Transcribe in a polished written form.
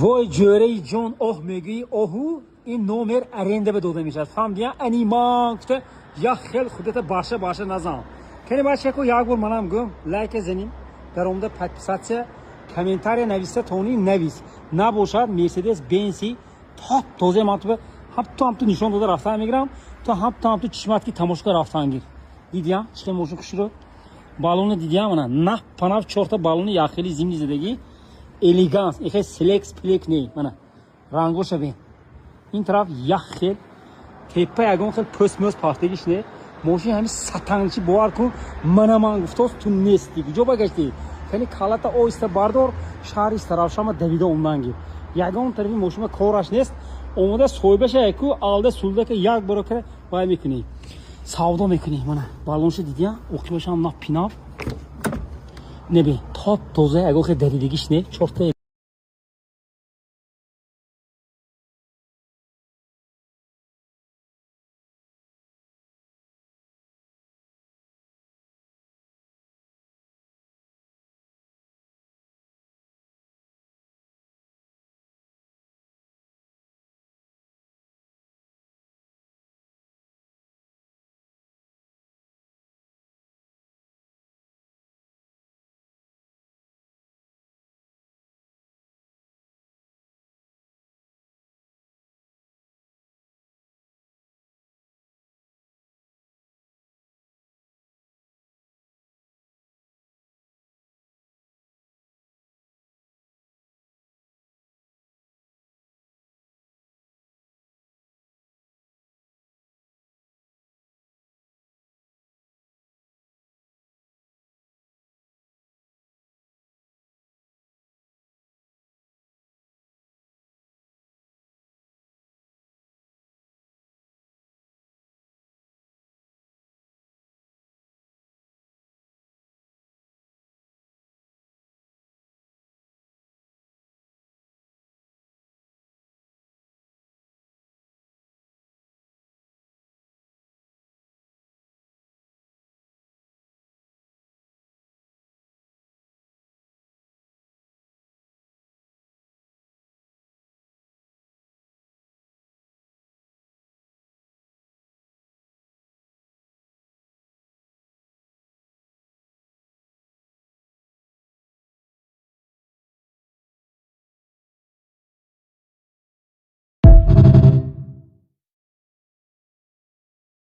وای جوری جان آه میگی آهو این نمر ارنده به داده میشه فهمیدی انیمان گفته یا خیلی خودت باشه نزن کنی باشه که یک بار منم گم لایک زنیم در اونده подписаться комментарий نویسه تونی نویس نباشد مرسدس بنزی تا توزیع منطقه هم تو نشون داده رفتن میگیرم تا هم تو چشمت کی تماشا رفتن گیر دیدیا چه موشون خوشی بالون دیدیا منا نه پناف چورتا بالون یا خیلی زمینی زدگی elegans ایخه سلکس پلیک نی منا رنگوش ببین این طرف یخ خیل تپه اگه خیلی پس پاستگیش نه موشی همین ساتانچی بوار کن من گفتوس تو نیستی جو بگشتی یعنی کالتا او است باردار شهر است طرف شما دویده اومدنگی یگان طرفی موشم کورش نیست اومده سویبش اکو آلده سولده که یک برو که وای میکنی سودا میکنی منا بالونش دیدیا اوکی باشم نه پینا نبی تا توزه اگه خیلی دریدگیش نه چورته